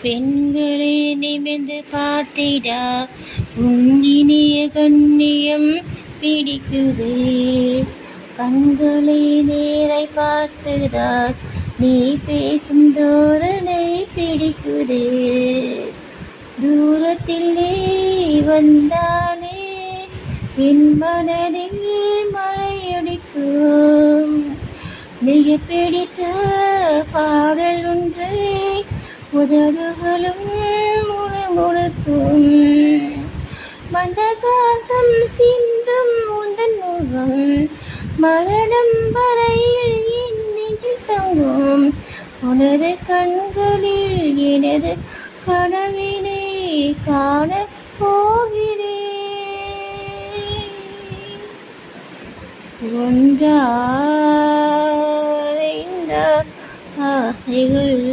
பெண்களே நிமிர்ந்து பார்த்திடா, உன் இனிய கண்ணியம் பிடிக்குதே. கண்களை நேரை பார்த்துதான் நீ பேசும் தோரணை பிடிக்குதே. தூரத்தில் நீ வந்தாலே என் மனதில் மழையடிக்கும். மிக பிடித்த பாடல் ஒன்றை உதடுகளும் முணுமுணுக்கும். மந்தகாசம் சிந்தும் உந்தன் முகம் மரணம் வரையில் என் நெஞ்சில் தங்கும். உனது கண்களில் எனது கனவினை காணப் போகிறேன். ஒன்றா ஆசைகள்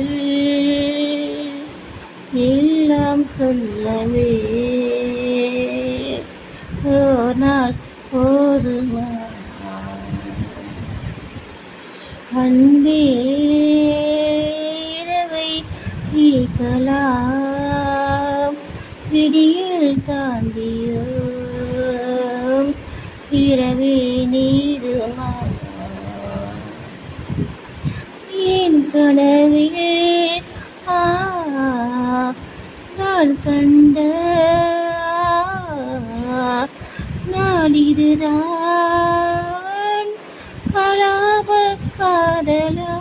எல்லாம் சொல்லவே ஒரு நாள் போதுமா? அன்பே இரவை கேட்கலாம், விடியில் தாண்டியோ இரவே நீடுமா? என் கனவில் நான் கண்ட நாடிதுதான் கலாப காதலா?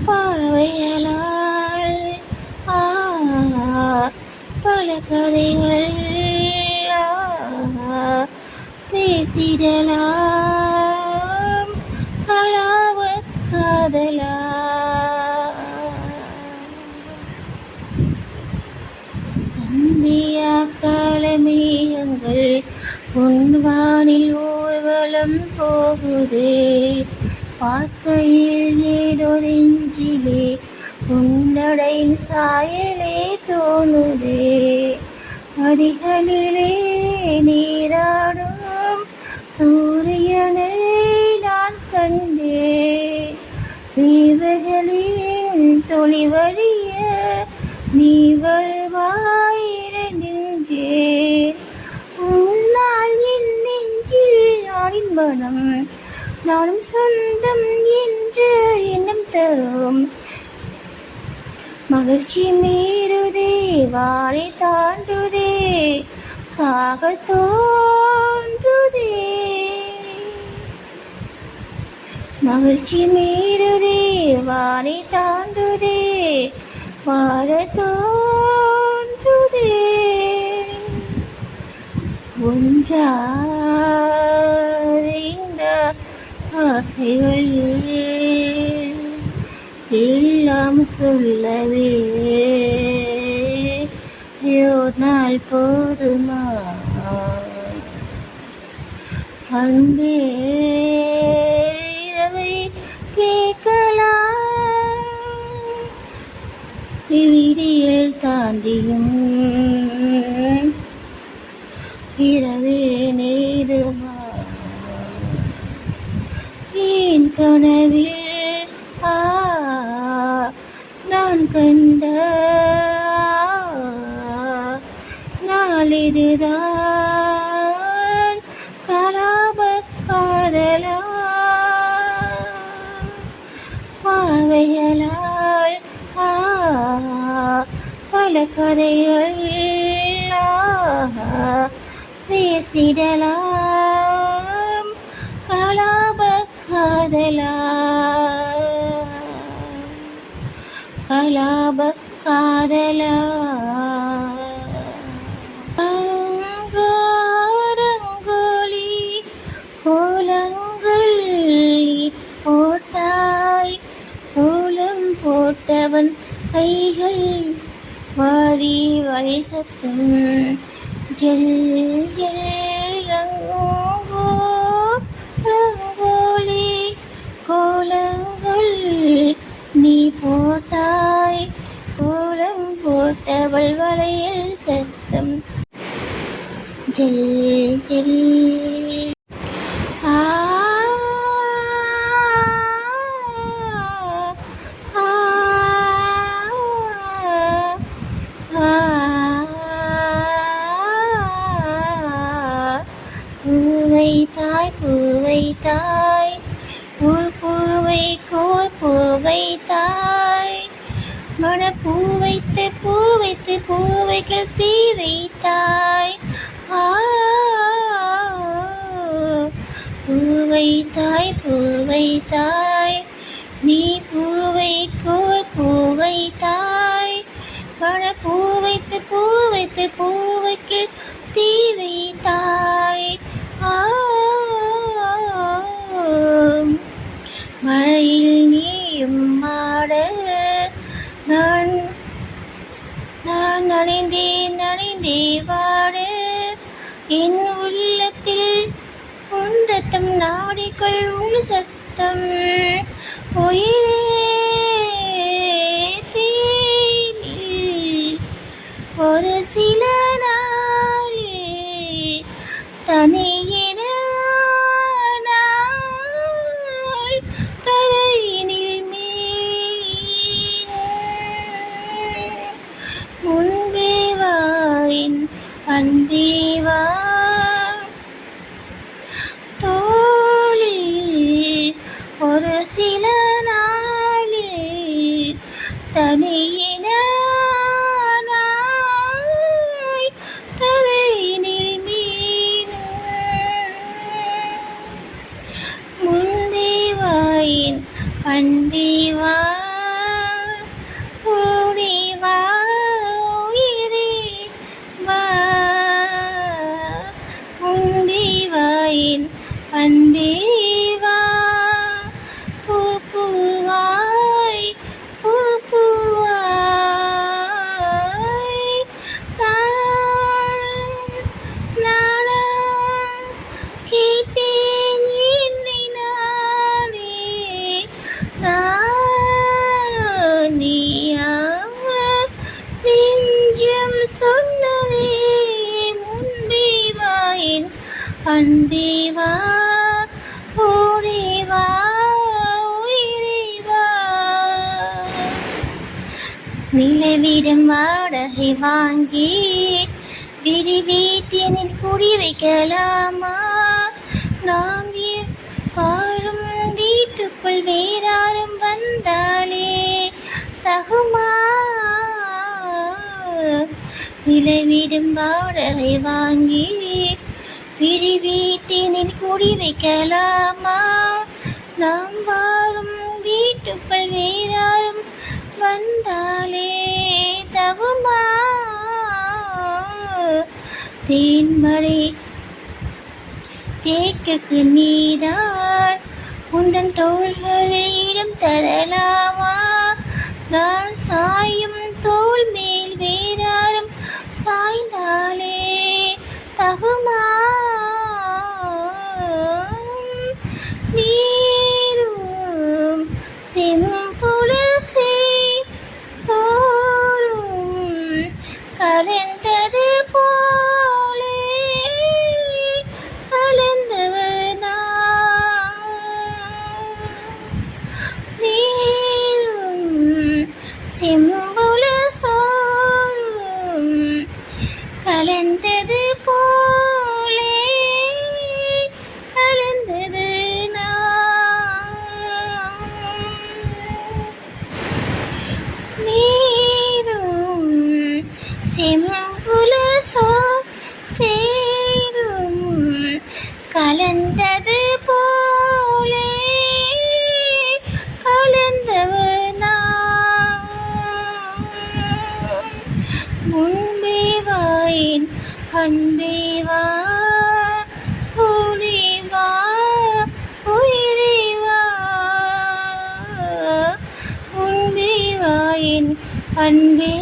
பாவையலால் பல கதைகள் பேசிடலாம் கலாப காதலா? சந்தியா காலமேகங்கள் உன்வானில் ஊர்வலம் போகுதே. பார்க்கையில் ஏதோ நெஞ்சிலே உன்னடையின் சாயலே தோணுதே. நதிகளிலே நீராடும் சூரியனை நான் கண்டேன். தீவுகளின் தொழிவழிய நீ வருவாய் நின்றேன். உன்னால் என் நெஞ்சில் நானின் மனம் நானும் சொந்தம் என்று எண்ணம் தரும். மகிழ்ச்சி மீறுதே, வாரை தாண்டுதே, சாக தோன்றுதே. மகிழ்ச்சி மீறுதே, வாரை தாண்டுதே, வாழ தோன்றுதே. ஒன்றார்ந்த ஆசைகள் எல்லாம் சொல்லவே ஒரு நாள் போதுமா? அன்பே இரவை கேட்கலாம், விடியில் தாண்டியும் இரவே நீடுமா? என் கனவில் நான் கண்ட நாளிதுதான் கலாப காதலா? பாவைகளால் பல கதைகள் பேசிடலாம் கலாப காதலா? கலாப காதலா? ரங்கோலி கோலங்கள் போட்டாய், கோலம் போட்டவன் கைகள் வாடி வழி சத்தம். ஜெல் ஜெல் ரங்கோலி கோலங்கள் நீ போட்டாய், கோலம் போட்டவள் வளையல் சத்தம். ஜெல் ஜெல் தாய், பூவை பூவை தாய், மணப்பூ வைத்து பூவைகள் தீ வைத்தாய். பூவை தாய், நீ பூவை தாய், மணப்பூ வைத்து பூவைகள் தீ வைத்தாய். மழையில் நீயும் மாட நான் நனைந்தே வாட, என் உள்ளத்தில் உன் ரத்தம் நாடிகள் உன் சத்தம். உயிரே தேனில் ஒரு சில நாள் தனியென நாள் தரையினில் மீன். முன்பே வா என் அன்பே வா, தோளில் ஒரு சில நாள் தனியென நாள் தரையினில் மீன். முன்பே வா என் அன்பே வா, ஓடி வா உயிரே வா. முன்பே வா என் அன்பே வா, பூவாய் நானும் கேட்டேன் என்னை நானே. நீயா நெஞ்சம் சொன்னதே, முன்பே வா என் அன்பே வா, ஓடி வா உயிரே வா. நிலவிடம் வாடகை வாங்கி வீட்டினில் குடி வைக்கலாமா? நாம் வாழும் வீட்டுக்குள் வேறாரும் வந்தாலே தகுமா? நிலவிடம் வாடகை வாங்கி வீட்டினில் குடி வைக்கலாமா? நாம் வாழும் வீட்டுக்குள் வேறாரும் வந்தாலே தகுமா? தேன்மழை தேக்கக்கு நீதான் உந்தன் தோள்களை இடம் தரலாமா? நான் சாயும் தோள் மேல் வேறாரும் சாய்ந்தாலே தகுமா? நீரும் செம்புலசை சோறும் கலந்தது போலே கலந்தவர் நான். நீரும் செம்புலசோறும் கலந்தது போலே கலந்தது நான். நீரும் செம்புலசோ சேரும் கலந்தது போலே கலந்தவர் நான். முன்பே வா என் அன்பே வா, ஓடி வா உயிரே வா. முன்பே வா என் அன்பே